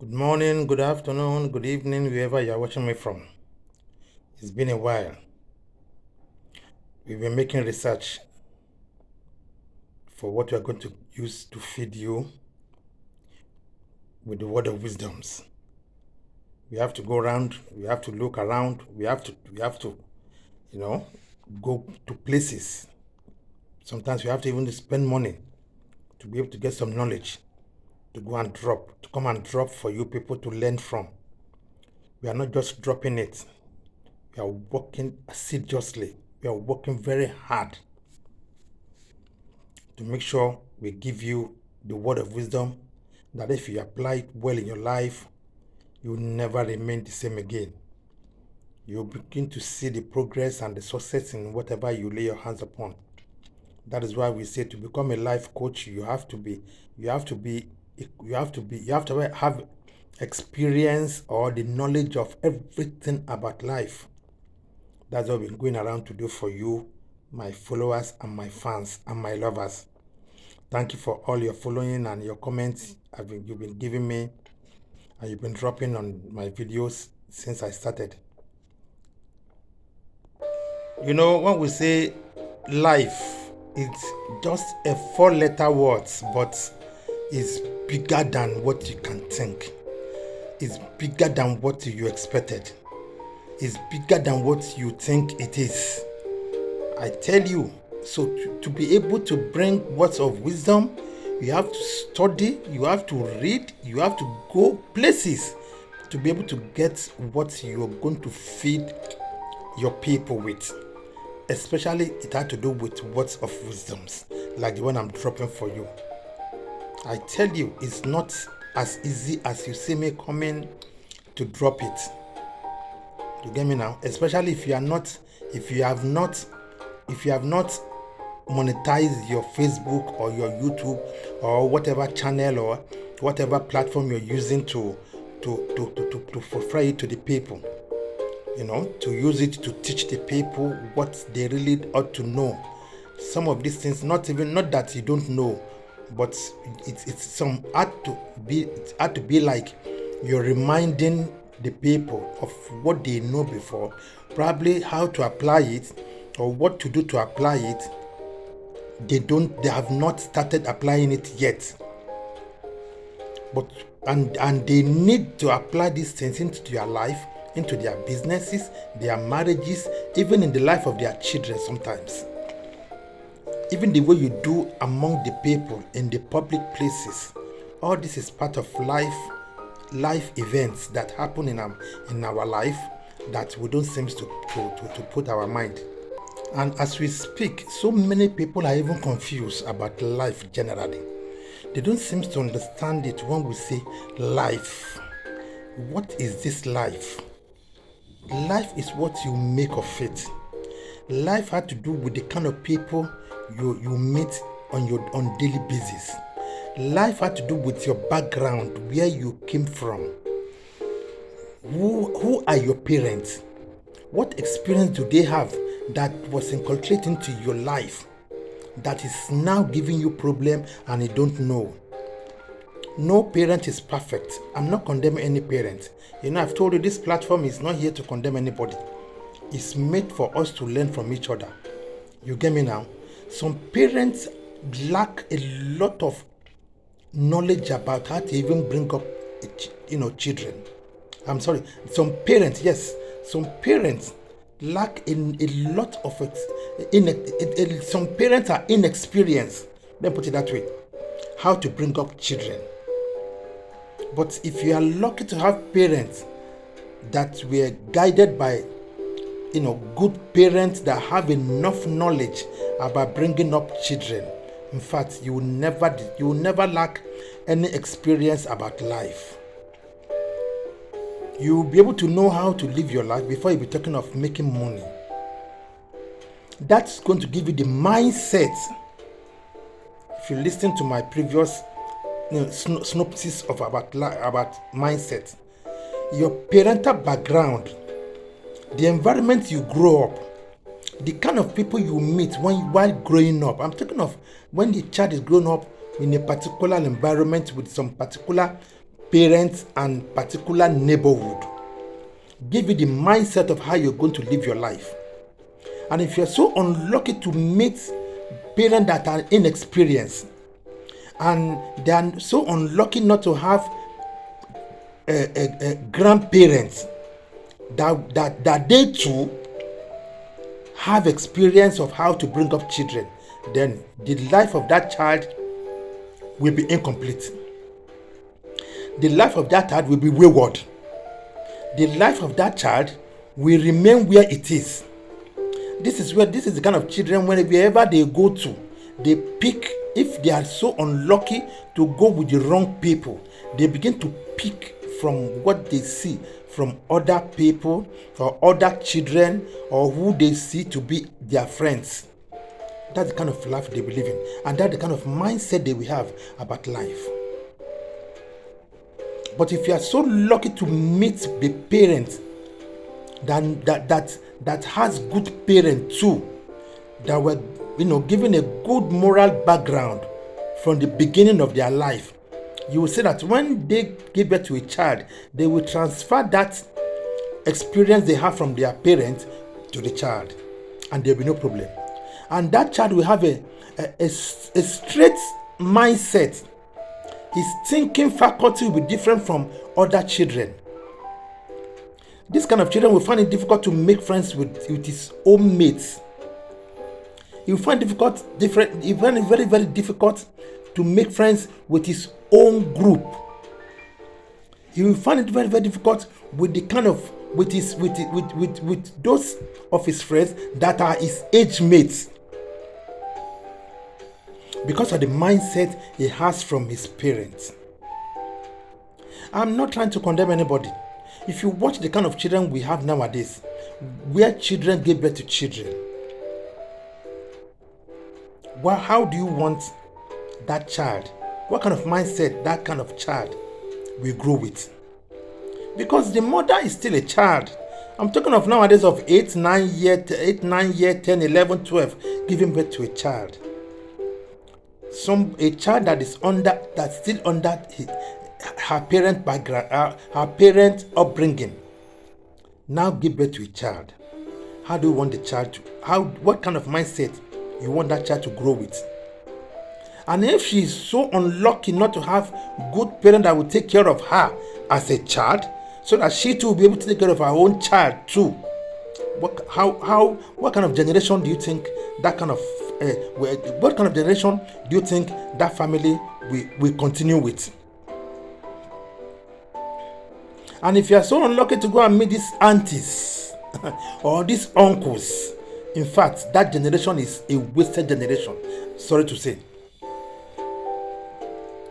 Good morning, good afternoon, good evening, wherever you're watching me from. It's been a while. We've been making research for what we're going to use to feed you with the word of wisdoms. We have to go around, we have to look around, we have to, go to places. Sometimes we have to even spend money to be able to get some knowledge to come and drop for you people to learn from. We are not just dropping it. We are working assiduously. We are working very hard to make sure we give you the word of wisdom that if you apply it well in your life, you will never remain the same again. You'll begin to see the progress and the success in whatever you lay your hands upon. That is why we say to become a life coach, you have to have experience or the knowledge of everything about life. That's what we're going around to do for you, my followers and my fans and my lovers. Thank you for all your following and your comments you've been giving me, and you've been dropping on my videos since I started. You know, when we say life, it's just a 4-letter word, but it's bigger than what you can think. It's bigger than what you expected. It's bigger than what you think it is. I tell you, so to be able to bring words of wisdom, you have to study, you have to read, you have to go places to be able to get what you're going to feed your people with. Especially it had to do with words of wisdoms, like the one I'm dropping for you. I tell you, it's not as easy as you see me coming to drop it. You get me now? Especially if you have not monetize your Facebook or your YouTube or whatever channel or whatever platform you're using to portray it to the people. To use it to teach the people what they really ought to know. Some of these things, not that you don't know, but it's had to be like you're reminding the people of what they know before, probably how to apply it or what to do to apply it. They have not started applying it yet, but and they need to apply these things into their life, into their businesses, their marriages, even in the life of their children. Sometimes even the way you do among the people in the public places. All this is part of life events that happen in our life that we don't seem to put our mind. And as we speak, so many people are even confused about life generally. They don't seem to understand it when we say life. What is this life? Life is what you make of it. Life had to do with the kind of people you meet on daily basis. Life had to do with your background, where you came from. Who are your parents? What experience do they have that was inculcated into your life that is now giving you problem and you don't know? No parent is perfect. I'm not condemning any parent. I've told you this platform is not here to condemn anybody. It's made for us to learn from each other. You get me now? Some parents lack a lot of knowledge about how to even bring up children. I'm sorry. Some parents lack in a lot of some parents are inexperienced. Let me put it that way. How to bring up children. But if you are lucky to have parents that were guided by good parents that have enough knowledge about bringing up children, in fact, you will never lack any experience about life. You will be able to know how to live your life before you be talking of making money. That's going to give you the mindset. If you listen to my previous synopsis of about mindset, your parental background, the environment you grow up, the kind of people you meet while growing up. I'm talking of when the child is growing up in a particular environment with some particular parents and particular neighborhood give you the mindset of how you're going to live your life. And if you're so unlucky to meet parents that are inexperienced, and they are so unlucky not to have grandparents that they too have experience of how to bring up children, then the life of that child will be incomplete. The life of that child will be wayward. The life of that child will remain where it is. This is the kind of children, wherever they go to, they pick. If they are so unlucky to go with the wrong people, they begin to pick from what they see from other people or other children or who they see to be their friends. That's the kind of life they believe in, and that's the kind of mindset they will have about life. But if you are so lucky to meet the parents that has good parents too, that were given a good moral background from the beginning of their life, you will see that when they give birth to a child, they will transfer that experience they have from their parents to the child, and there will be no problem. And that child will have a straight mindset. His thinking faculty will be different from other children. This kind of children will find it difficult to make friends with his own mates. He will find it very, very difficult to make friends with his own group. He will find it very, very difficult with the kind of with those of his friends that are his age mates, because of the mindset he has from his parents. I'm not trying to condemn anybody. If you watch the kind of children we have nowadays, where children give birth to children, well, how do you want that child? What kind of mindset that kind of child will grow with? Because the mother is still a child. I'm talking of nowadays of 8, 9 year, 10, 11, 12, giving birth to a child. A child that's still under her parent background, her parent upbringing, now give birth to a child. How do you want the child what kind of mindset you want that child to grow with? And if she is so unlucky not to have good parents that will take care of her as a child, so that she too will be able to take care of her own child too, what kind of generation do you think that kind of what kind of generation do you think that family will continue with? And if you are so unlucky to go and meet these aunties or these uncles, in fact, that generation is a wasted generation. Sorry to say.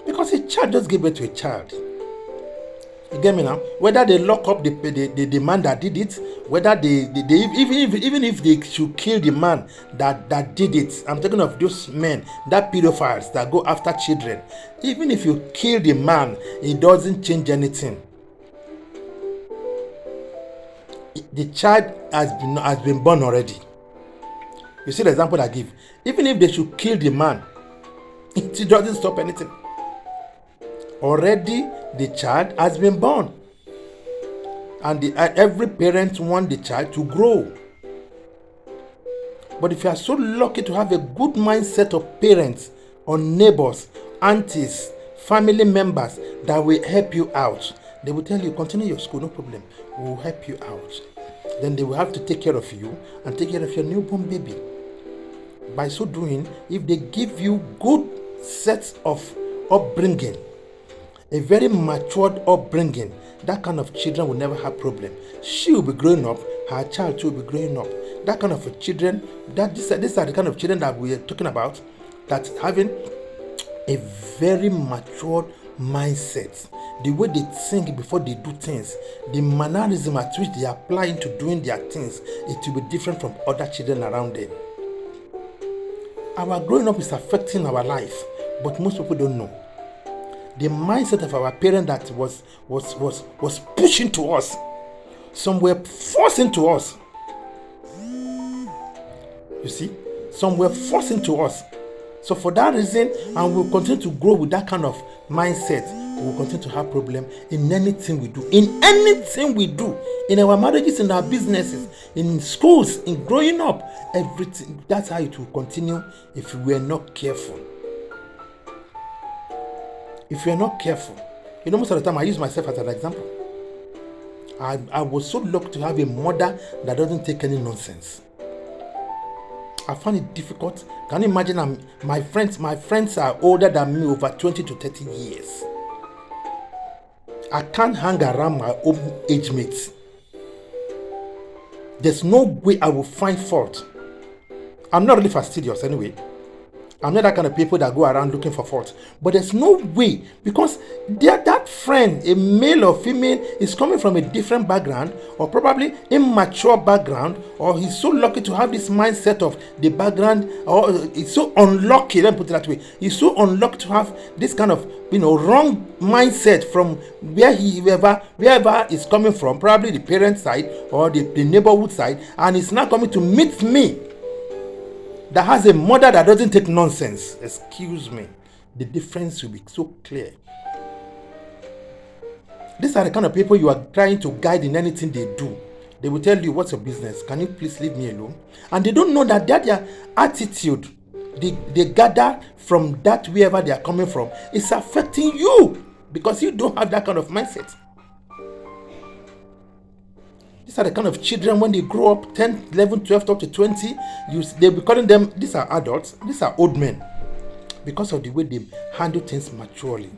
Because a child just gave birth to a child. You get me now? Whether they lock up the man that did it, whether they even if they should kill the man that did it, I'm talking of those men, that pedophiles that go after children. Even if you kill the man, it doesn't change anything. The child has been born already. You see the example I give. Even if they should kill the man, it doesn't stop anything. Already the child has been born, and every parent wants the child to grow. But if you are so lucky to have a good mindset of parents or neighbors, aunties, family members that will help you out, they will tell you, continue your school, no problem, we will help you out. Then they will have to take care of you and take care of your newborn baby. By so doing, if they give you good sets of upbringing, a very matured upbringing, that kind of children will never have problem. She will be growing up, her child too will be growing up. That kind of children, these are the kind of children that we are talking about, that having a very matured mindset. The way they think before they do things, the mannerism at which they apply into doing their things, it will be different from other children around them. Our growing up is affecting our life, but most people don't know. The mindset of our parents that was pushing to us, some were forcing to us. You see, some were forcing to us. So for that reason, and we'll continue to grow with that kind of mindset, we will continue to have problem in anything we do. In anything we do, in our marriages, in our businesses, in schools, in growing up, everything. That's how it will continue if we are not careful. If you are not careful, most of the time I use myself as an example. I was so lucky to have a mother that doesn't take any nonsense. I find it difficult. Can you imagine? My friends are older than me, over 20 to 30 years. I can't hang around my own age mates. There's no way I will find fault. I'm not really fastidious anyway. I'm not that kind of people that go around looking for fault. But there's no way, because that friend, a male or female, is coming from a different background, or probably immature background, or he's so lucky to have this mindset of the background, or it's so unlucky, let me put it that way. He's so unlucky to have this kind of wrong mindset from wherever is coming from, probably the parent side or the neighborhood side, and it's not coming to meet me, that has a mother that doesn't take nonsense. Excuse me. The difference will be so clear. These are the kind of people you are trying to guide in anything they do. They will tell you, what's your business? Can you please leave me alone? And they don't know that their attitude, they gather from that wherever they are coming from, is affecting you, because you don't have that kind of mindset. These are the kind of children, when they grow up 10, 11, 12, up to 20, they'll be calling them, these are adults, these are old men, because of the way they handle things maturely.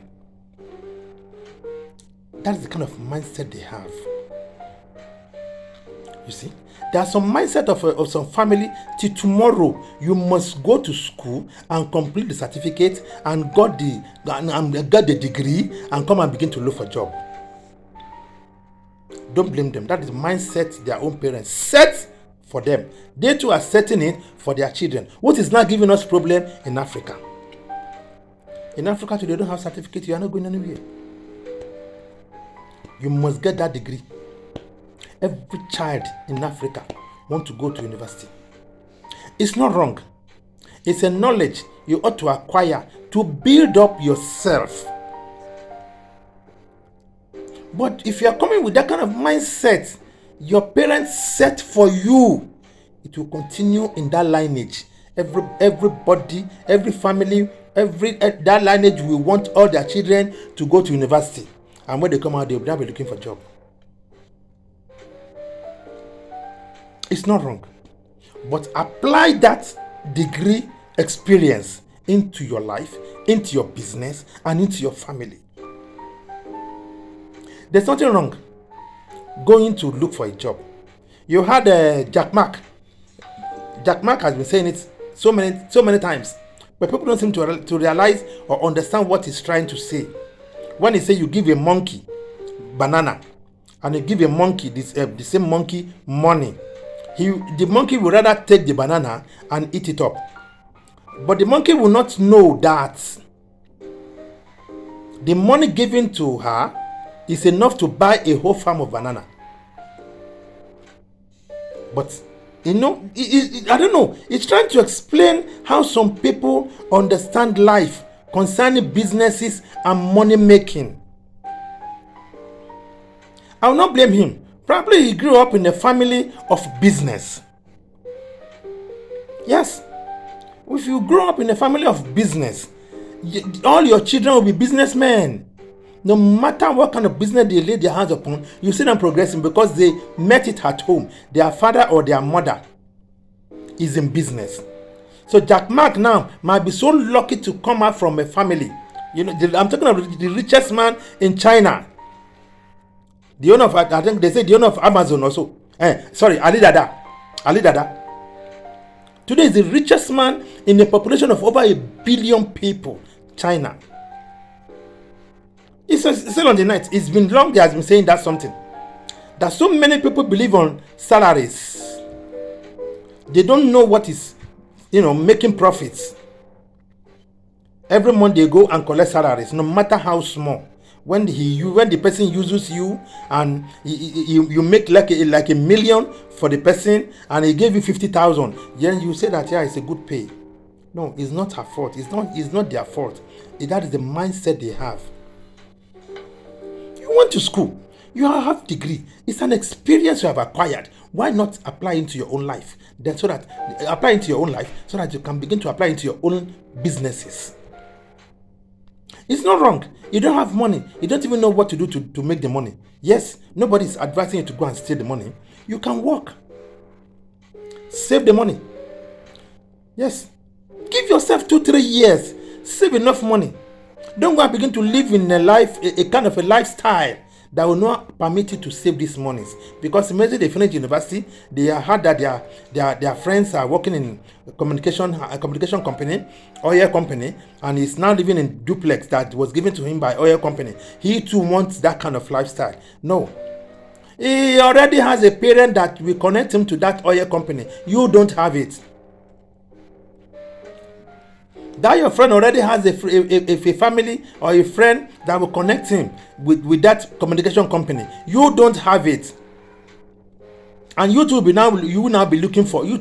That is the kind of mindset they have. You see, there's some mindset of some family. Till tomorrow, you must go to school and complete the certificate and get the degree and come and begin to look for a job. Don't blame them. That is the mindset their own parents set for them. They too are setting it for their children. What is now giving us problem in Africa? In Africa today, they don't have certificate. You are not going anywhere. You must get that degree. Every child in Africa wants to go to university. It's not wrong. It's a knowledge you ought to acquire to build up yourself. But if you are coming with that kind of mindset your parents set for you, it will continue in that lineage. Everybody, every family, that lineage will want all their children to go to university. And when they come out, they'll be looking for a job. It's not wrong. But apply that degree experience into your life, into your business, and into your family. There's nothing wrong going to look for a job. You had Jack Mark. Jack Mark has been saying it so many times, but people don't seem to realize or understand what he's trying to say. When he says you give a monkey banana and you give a monkey the same monkey money, the monkey will rather take the banana and eat it up. But the monkey will not know that the money given to her is enough to buy a whole farm of banana. But I don't know. It's trying to explain how some people understand life concerning businesses and money making. I will not blame him. Probably he grew up in a family of business. Yes. If you grow up in a family of business, all your children will be businessmen. No matter what kind of business they lay their hands upon, you see them progressing because they met it at home. Their father or their mother is in business. So Jack Mark now might be so lucky to come out from a family. I'm talking about the richest man in China. The owner of, I think they say the owner of Amazon also. Ali Dada. Today is the richest man in a population of over 1 billion people. China. It's still on the night. It's been long they has been saying that something. That so many people believe on salaries. They don't know what is, making profits. Every month they go and collect salaries, no matter how small. When the person uses you and you make like a million for the person and he gave you 50,000, then you say that it's a good pay. No, it's not her fault. It's not their fault. That is the mindset they have. You went to school. You have degree. It's an experience you have acquired. Why not apply into your own life? Then so that apply into your own life so that you can begin to apply into your own businesses. It's not wrong. You don't have money. You don't even know what to do to make the money. Yes, nobody is advising you to go and steal the money. You can work. Save the money. Yes. Give yourself 2-3 years. Save enough money. Don't go and begin to live in a kind of a lifestyle that will not permit you to save these monies. Because imagine they finish university, they are heard that their friends are working in a communication company, oil company, and he's now living in duplex that was given to him by oil company. He too wants that kind of lifestyle. No. He already has a parent that will connect him to that oil company. You don't have it. That your friend already has a family or a friend that will connect him with that communication company. You don't have it. And you will now be looking for a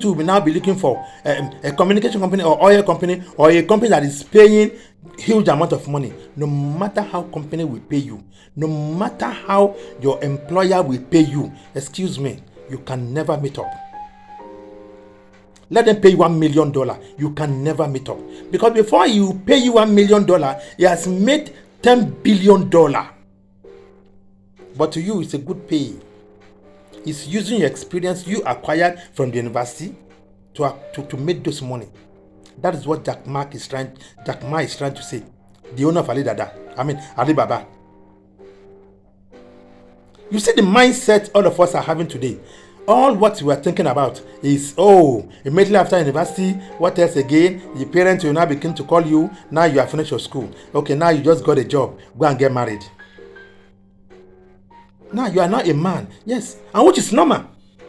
communication company or oil company or a company that is paying huge amount of money. No matter how company will pay you, no matter how your employer will pay you, excuse me, you can never meet up. Let them pay you $1 million. You can never meet up. Because before you pay you $1 million, he has made $10 billion. But to you, it's a good pay. It's using your experience you acquired from the university to make those money. That is what Jack Ma is trying to say. The owner of Alibaba. You see the mindset all of us are having today. All what we are thinking about is, immediately after university, what else again? The parents will now begin to call you. Now you have finished your school. Okay, now you just got a job. Go and get married. Now you are not a man. Yes, and which is normal.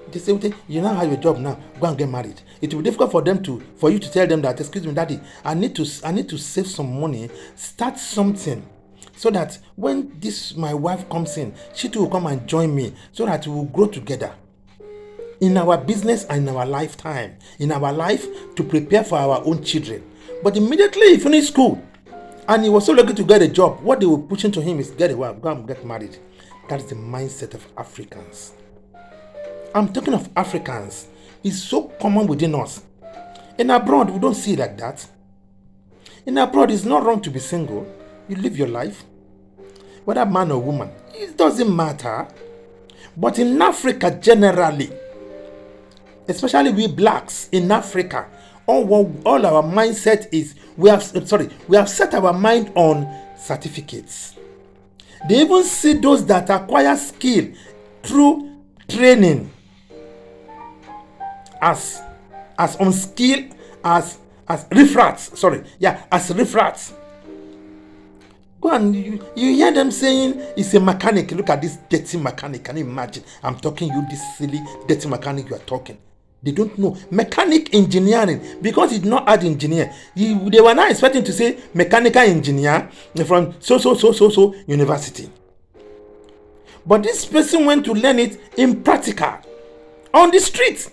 They say, okay, you now have a job now. Go and get married. It will be difficult for you to tell them that, excuse me, daddy, I need to save some money, start something. So that when my wife comes in, she too will come and join me so that we will grow together. In our business and in our lifetime, in our life, to prepare for our own children. But immediately he finished school and he was so lucky to get a job, what they were pushing to him is get a wife, go and get married. That is the mindset of Africans. I'm talking of Africans. It's so common within us. In abroad, we don't see it like that. In abroad, it's not wrong to be single. You live your life. Whether man or woman, it doesn't matter. But in Africa generally, especially we blacks in Africa, all our mindset is we have set our mind on certificates. They even see those that acquire skill through training as unskilled as riffraffs. As riffraffs. Go and you hear them saying it's a mechanic. Look at this dirty mechanic. Can you imagine? I'm talking you this silly dirty mechanic you are talking. They don't know mechanic engineering because he did not add engineer. They were not expecting to say mechanical engineer from so university. But this person went to learn it in practical on the street.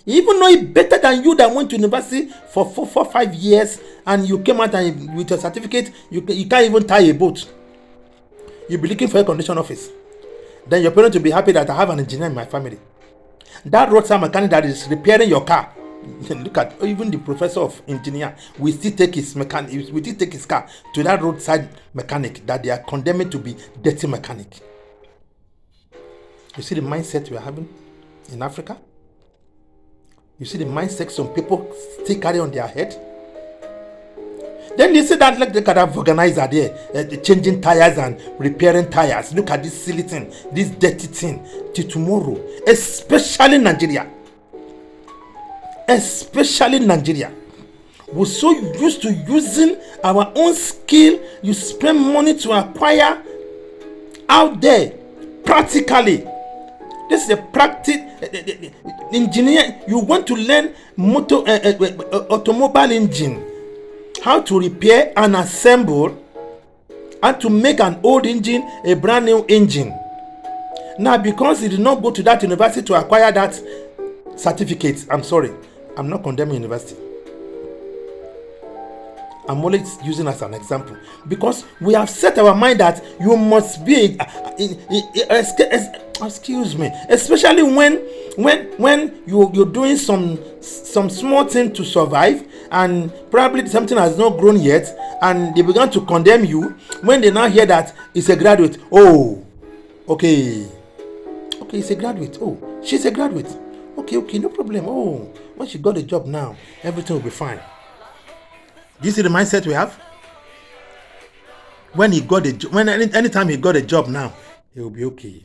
He even know it better than you that went to university for 4-5 years and you came out and with a certificate you can't even tie a boat. You'll be looking for a condition office. Then your parents will be happy that I have an engineer in my family. That roadside mechanic that is repairing your car, look at even the professor of engineer will still take his car to that roadside mechanic that they are condemning to be dirty mechanic. You see the mindset we are having in Africa? You see the mindset some people still carry on their head? Then you see that like they kind of organizer there, changing tires and repairing tires. Look at this silly thing, this dirty thing. Till tomorrow, especially Nigeria. We're so used to using our own skill. You spend money to acquire out there practically. This is a practice engineer. You want to learn automobile engine. How to repair and assemble and to make an old engine a brand new engine. Now, because he did not go to that university to acquire that certificate, I'm sorry, I'm not condemning university. I'm only using as an example because we have set our mind that you must be excuse me, especially when you're doing some small thing to survive, and probably something has not grown yet, and they began to condemn you when they now hear that it's a graduate. Oh, okay, it's a graduate. Oh, she's a graduate. Okay, no problem. Oh, when she got a job now, everything will be fine. Do you see the mindset we have? When he got a job, anytime he got a job now, he will be okay,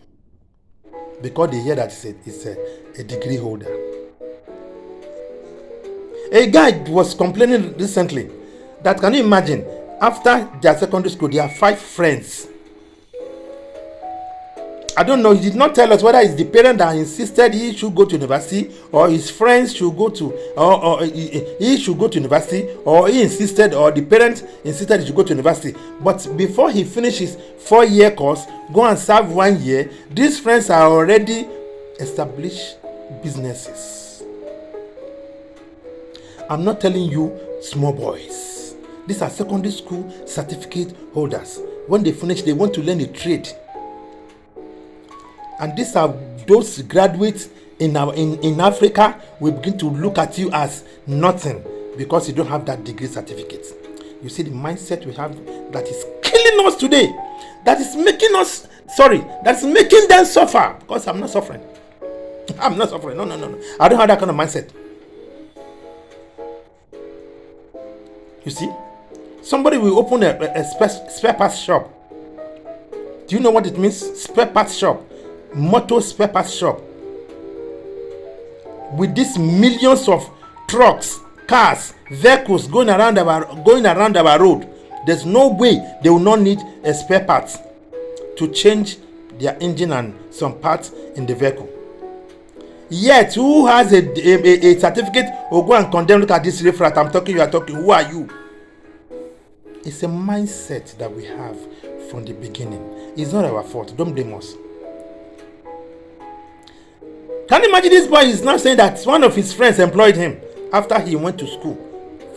because they hear that it's a degree holder. A guy was complaining recently that, can you imagine, after their secondary school, they have 5 friends. I don't know, he did not tell us whether it's the parent that insisted he should go to university, or his friends should go to, or he should go to university, or he insisted, or the parent insisted he should go to university. But before he finishes 4-year course, go and serve 1 year, these friends are already established businesses. I'm not telling you small boys. These are secondary school certificate holders. When they finish, they want to learn a trade. And these are those graduates in Africa. We begin to look at you as nothing because you don't have that degree certificate. You see the mindset we have that is killing us today. That is making them suffer. Because I'm not suffering. I'm not suffering. No. I don't have that kind of mindset. You see, somebody will open a spare parts shop. Do you know what it means? Spare parts shop. Motor spare parts shop. With these millions of trucks, cars, vehicles going around our road, there's no way they will not need a spare parts to change their engine and some parts in the vehicle. Yet, who has a certificate will go and condemn? Look at this refrat. You are talking. Who are you? It's a mindset that we have from the beginning. It's not our fault. Don't blame us. Can you imagine this boy is now saying that one of his friends employed him after he went to school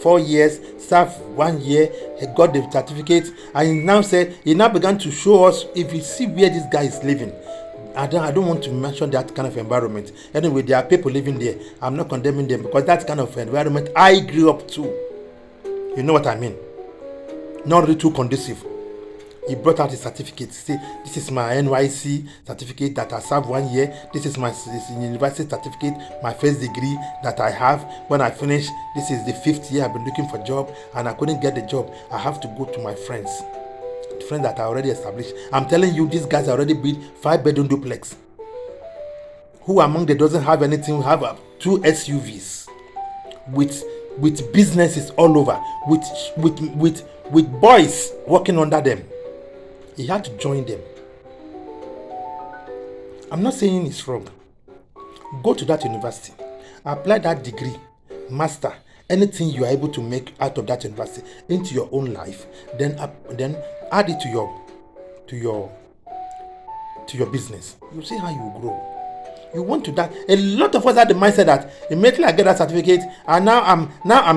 4 years, served 1 year, he got the certificate, and he now began to show us. If you see where this guy is living, I don't want to mention that kind of environment. Anyway, there are people living there. I'm not condemning them because that kind of environment I grew up to. You know what I mean? Not really too conducive. He brought out his certificate. See, this is my NYC certificate that I served 1 year. This is my university certificate, my first degree that I have. When I finish, this is the 5th year I've been looking for a job and I couldn't get the job. I have to go to my friends that are already established. I'm telling you, these guys already built 5-bedroom duplex. Who among them doesn't have anything? Have 2 SUVs with businesses all over, with boys working under them. He had to join them. I'm not saying it's wrong. Go to that university, apply that degree, master, anything you are able to make out of that university into your own life, then add it to your business. You see how you grow. You want to that. A lot of us have the mindset that immediately I get that certificate, and now I'm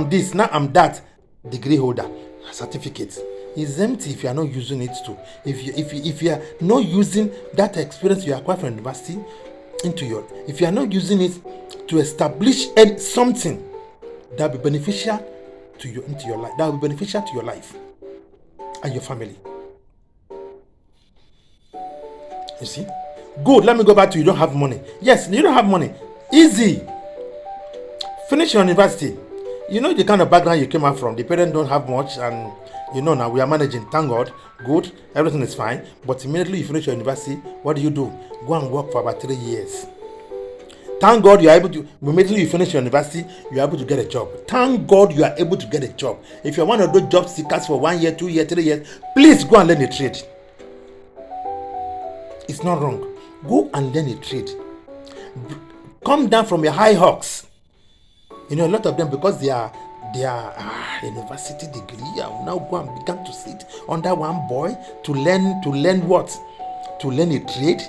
this, now I'm that. Degree holder, certificate is empty if you are not using it to. If you are not using that experience you acquired from university if you are not using it to establish something that will be beneficial to you into your life, that will be beneficial to your life and your family. You see? Good. Let me go back to you don't have money. Yes, you don't have money. Easy. Finish your university. You know the kind of background you came out from. The parents don't have much, and now we are managing. Thank God. Good. Everything is fine. But immediately you finish your university, what do? Go and work for about 3 years. Thank God you are able to. Immediately you finish your university, you are able to get a job. Thank God you are able to get a job. If you're one of those job seekers for 1 year, 2 years, 3 years, please go and learn a trade. It's not wrong. Go and learn a trade. Come down from your high hawks. A lot of them, because they are university degree, will now go and begin to sit under one boy to learn what? To learn a trade.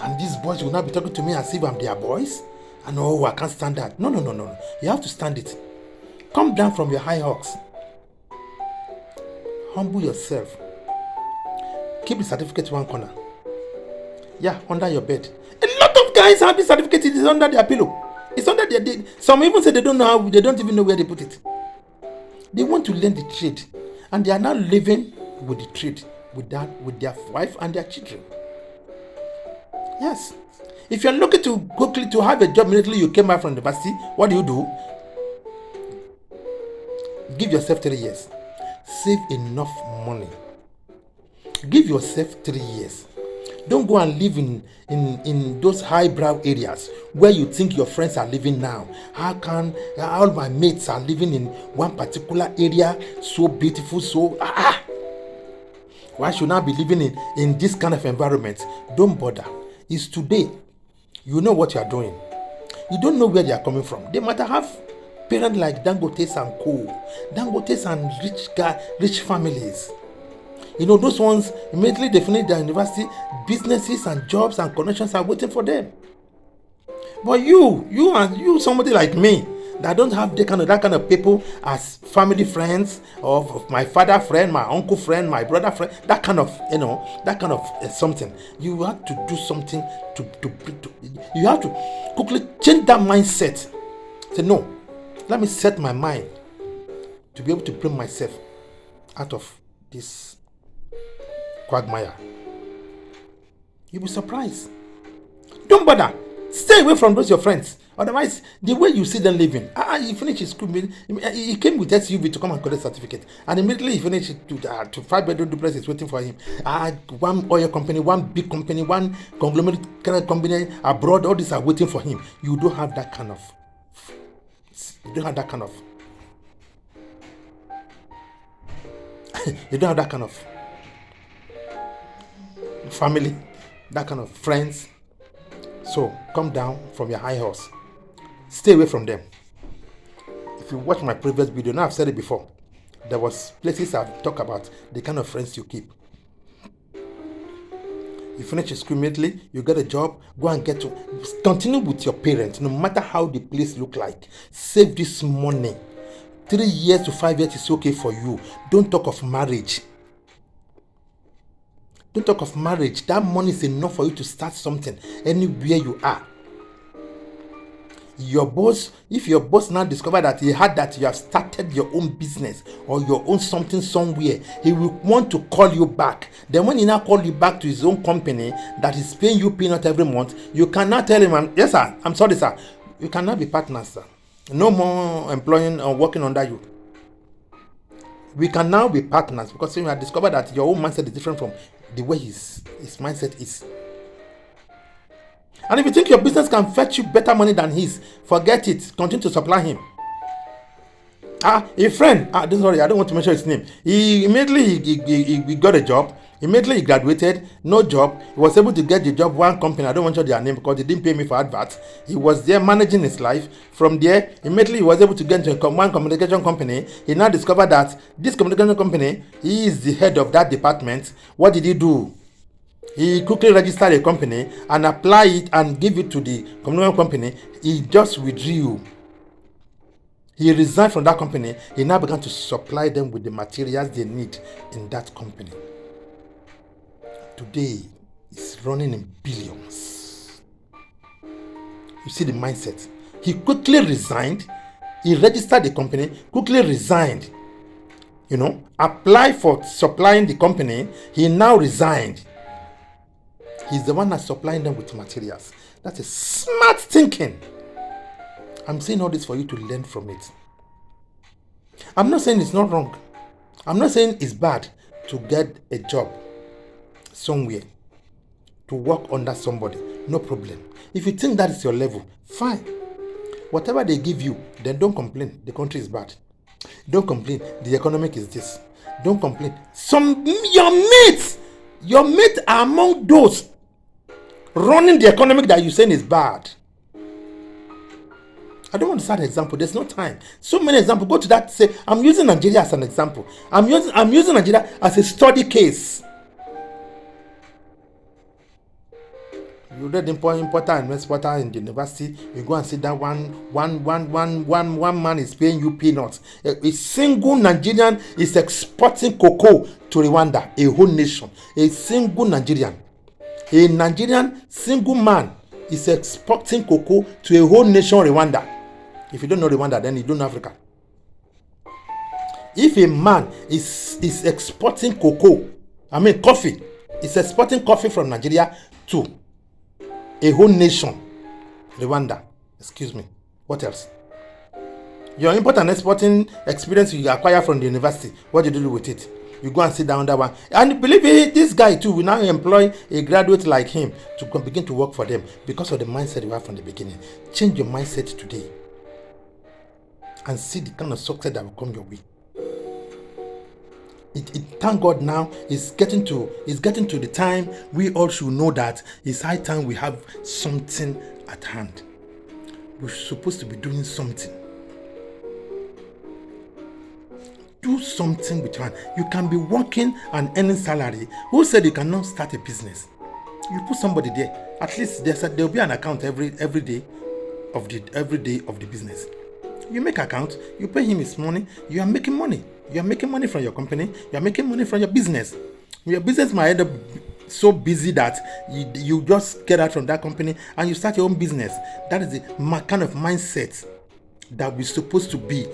And these boys will now be talking to me as if I'm their boys. And I can't stand that. No. You have to stand it. Come down from your high horse. Humble yourself. Keep the certificate one corner. Yeah, under your bed. A lot of guys have the certificate. It is under their pillow. It's under their. Some even say they don't know how. They don't even know where they put it. They want to learn the trade, and they are now living with the trade, with their wife and their children. Yes. If you're looking to quickly to have a job immediately you came back from university, what do? Give yourself 3 years. Save enough money. Give yourself 3 years. Don't go and live in those highbrow areas where you think your friends are living now. How can all my mates are living in one particular area, so beautiful, so why should I be living in this kind of environment? Don't bother. It's today. You know what you are doing. You don't know where they are coming from. They might have parents like Dangote's and Co. Dangote's and rich families. You know, those ones, immediately they finish their university, businesses and jobs and connections are waiting for them. But you somebody like me that don't have that kind of people as family friends, of my father friend, my uncle friend, my brother friend, that kind of something. You have to do something you have to quickly change that mindset. Say, no, let me set my mind to be able to bring myself out of this quagmire. You'll be surprised. Don't bother. Stay away from those your friends. Otherwise, the way you see them living, he finished his school. He came with SUV to come and collect certificate, and immediately he finished to 5-bedroom duplex is waiting for him. One oil company, one big company, one conglomerate company abroad. All these are waiting for him. You don't have that kind of. You don't have that kind of. You don't have that kind of family, that kind of friends. So come down from your high horse. Stay away from them. If you watch my previous video, now I've said it before, there was places I've talked about the kind of friends you keep. You finish your school immediately, you get a job, go and continue with your parents, no matter how the place look like. Save this money. 3 years to 5 years is okay for you. Don't talk of marriage. Don't talk of marriage. That money is enough for you to start something anywhere you are. If your boss now discover that he heard that you have started your own business or your own something somewhere, he will want to call you back. Then when he now call you back to his own company that is paying you peanut every month, you cannot tell him, yes sir, I'm sorry sir, you cannot be partners sir. No more employing or working under you. We can now be partners because you have discovered that your own mindset is different from the way his mindset is. And if you think your business can fetch you better money than his, forget it. Continue to supply him. A friend, sorry, I don't want to mention his name. He immediately he got a job. Immediately he graduated, no job. He was able to get the job one company. I don't want to their name because they didn't pay me for adverts. He was there managing his life. From there, immediately he was able to get into one communication company. He now discovered that this communication company, he is the head of that department. What did he do? He quickly registered a company and apply it and give it to the communication company. He just withdrew. He resigned from that company. He now began to supply them with the materials they need in that company. Today, it's running in billions. You see the mindset. He quickly resigned. He registered the company, quickly resigned. Apply for supplying the company. He now resigned. He's the one that's supplying them with materials. That's a smart thinking. I'm saying all this for you to learn from it. I'm not saying it's not wrong. I'm not saying it's bad to get a job somewhere, to work under somebody. No problem. If you think that is your level, fine. Whatever they give you, then don't complain. The country is bad. Don't complain. The economic is this. Don't complain. Your mates are among those running the economic that you're saying is bad. I don't want to start an example. There's no time. So many examples. Go to that. Say, I'm using Nigeria as an example. I'm using Nigeria as a study case. You read importer and exporter in the university. You go and see that one man is paying you peanuts. A single Nigerian is exporting cocoa to Rwanda, a whole nation. A single Nigerian, a Nigerian single man is exporting cocoa to a whole nation, Rwanda. If you don't know Rwanda, then you don't know Africa. If a man is exporting coffee, is exporting coffee from Nigeria to a whole nation, Rwanda. Excuse me. What else? Your import and exporting experience you acquire from the university, what do you do with it? You go and sit down that one. And believe me, this guy too will now employ a graduate like him to begin to work for them because of the mindset you have from the beginning. Change your mindset today and see the kind of success that will come your way. Thank God now it's getting to the time we all should know that it's high time we have something at hand. We're supposed to be doing something. Do something with your hand. You can be working and earning salary. Who said you cannot start a business? You put somebody there. At least there'll be an account every day of the business. You make account, you pay him his money, you are making money. You are making money from your company, you are making money from your business. Your business might end up so busy that you just get out from that company and you start your own business. That is the kind of mindset that we're supposed to be.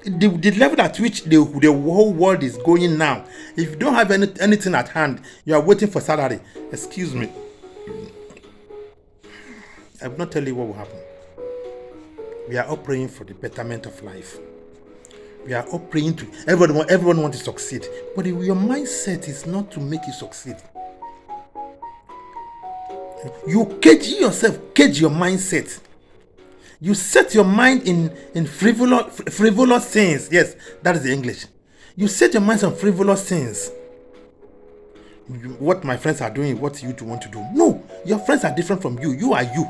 The level at which the whole world is going now. If you don't have anything at hand, you are waiting for salary. Excuse me. I will not tell you what will happen. We are all praying for the betterment of life. We are all praying to everyone wants to succeed. But your mindset is not to make you succeed. You cage your mindset. You set your mind in frivolous things. Yes, that is the English. You set your mind on frivolous things. What my friends are doing, what you want to do. No, your friends are different from you. You are you.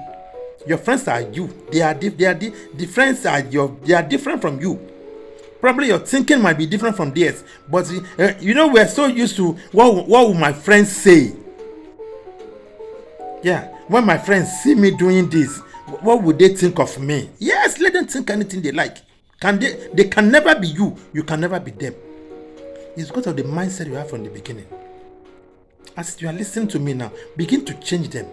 Your friends are you. They are different from you. Probably your thinking might be different from theirs, but we're so used to what will my friends say. Yeah, when my friends see me doing this, what would they think of me? Yes, let them think anything they like. They can never be you. You can never be them. It's because of the mindset you have from the beginning. As you are listening to me now, begin to change them.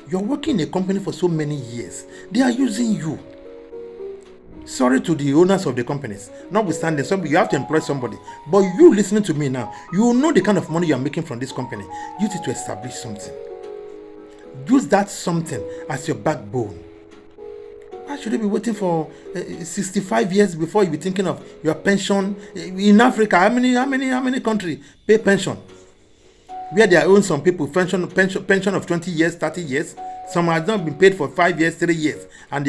You're working in a company for so many years. They are using you. Sorry to the owners of the companies. Notwithstanding, you have to employ somebody. But you listening to me now, you know the kind of money you are making from this company. Use it to establish something. Use that something as your backbone. Why should you be waiting for 65 years before you be thinking of your pension? In Africa, how many countries pay pension? Where they own some people pension of 20 years, 30 years. Some have not been paid for 5 years, 3 years, and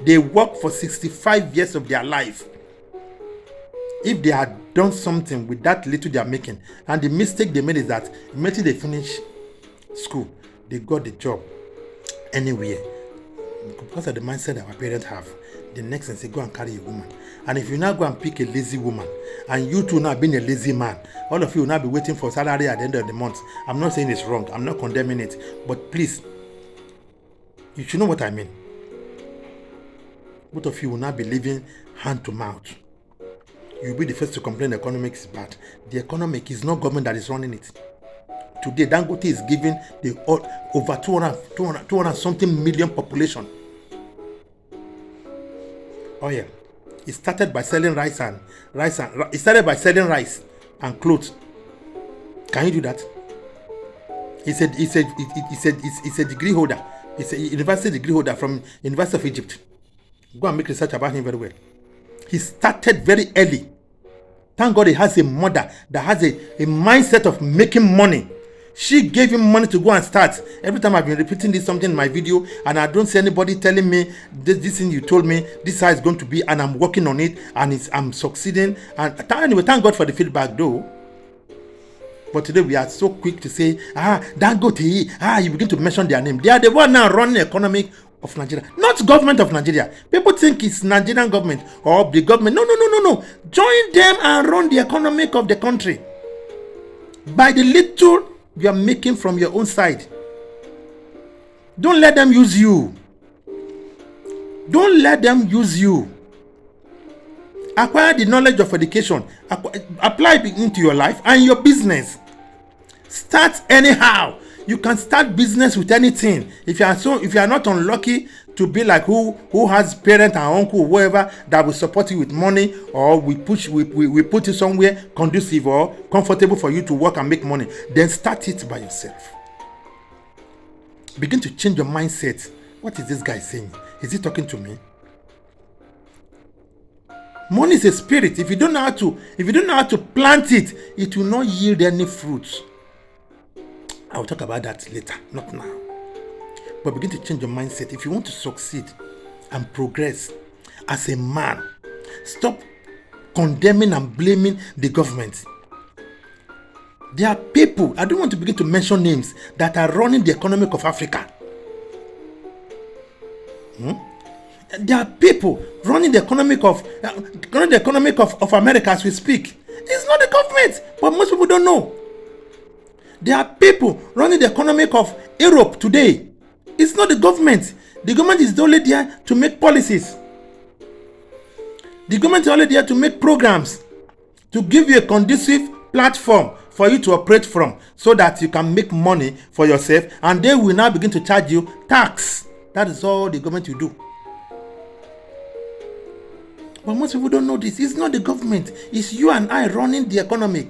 they work for 65 years of their life. If they had done something with that little they are making, and the mistake they made is that immediately they finish school, they got the job anywhere. Because of the mindset that our parents have, the next thing say go and carry a woman. And if you now go and pick a lazy woman, and you two now being a lazy man, all of you will now be waiting for salary at the end of the month. I'm not saying it's wrong, I'm not condemning it, but please, you should know what I mean. Both of you will now be living hand to mouth. You'll be the first to complain the economic is bad. The economic is not government that is running it. Today, Dangote is giving the over 200 something million population. Oh yeah, it started by selling rice and clothes. Can you do that? It's a degree holder. It's a university degree holder from University of Egypt. Go and make research about him very well. He started very early. Thank God he has a mother that has a mindset of making money. She gave him money to go and start. Every time I've been repeating this something in my video, and I don't see anybody telling me this thing you told me, this is how it's going to be, and I'm working on it, and I'm succeeding. And anyway, thank God for the feedback though. But today we are so quick to say, Dangote, you begin to mention their name. They are the one now running the economy of Nigeria, not government of Nigeria. People think it's Nigerian government or the government. No. Join them and run the economic of the country. By the little you are making from your own side, Don't let them use you. Don't let them use you. Acquire the knowledge of education. Apply it into your life and your business. Start anyhow. You can start business with anything. If you are not unlucky to be like who has parent and uncle, whoever that will support you with money, or we put you somewhere conducive or comfortable for you to work and make money, then start it by yourself. Begin to change your mindset. What is this guy saying? Is he talking to me? Money is a spirit. If you don't know how to plant it, it will not yield any fruits. I'll talk about that later, not now. But begin to change your mindset. If you want to succeed and progress as a man, stop condemning and blaming the government. There are people, I don't want to begin to mention names, that are running the economy of Africa. There are people running the economy of America as we speak. It's not the government, but most people don't know. There are people running the economy of Europe today. It's not the government. The government is only there to make policies. The government is only there to make programs, to give you a conducive platform for you to operate from, so that you can make money for yourself, and they will now begin to charge you tax. That is all the government will do. But most people don't know this. It's not the government. It's you and I running the economy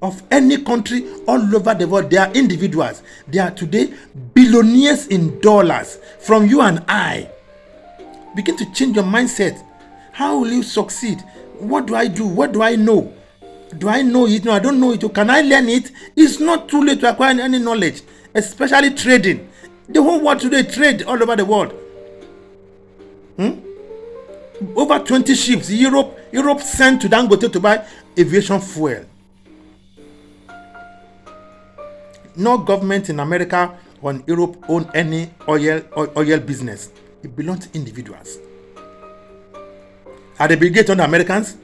of any country all over the world. They are individuals. They are today billionaires in dollars from you and I. Begin to change your mindset. How will you succeed? What do I do? What do I know? Do I know it? No, I don't know it. Can I learn it? It's not too late to acquire any knowledge, especially trading. The whole world today trade all over the world. Over 20 ships Europe sent to Dangote to buy aviation fuel. No government in America or in Europe own any oil business. It belongs to individuals. Are the Bill Gates not Americans?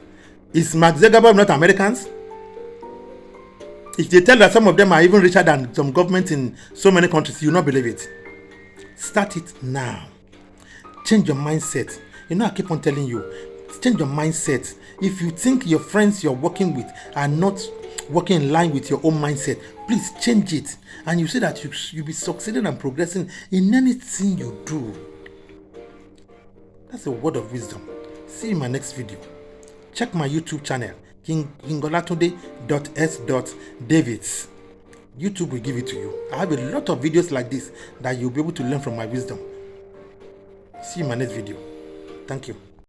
Is Mark Zuckerberg not Americans? If they tell that some of them are even richer than some governments in so many countries, you will not believe it. Start it now. Change your mindset. You know, I keep on telling you, change your mindset. If you think your friends you're working with are not working in line with your own mindset, please change it. And you see that you'll be succeeding and progressing in anything you do. That's a word of wisdom. See you in my next video. Check my YouTube channel, Kingolatunde.S. .Davids. YouTube will give it to you. I have a lot of videos like this that you'll be able to learn from my wisdom. See you in my next video. Thank you.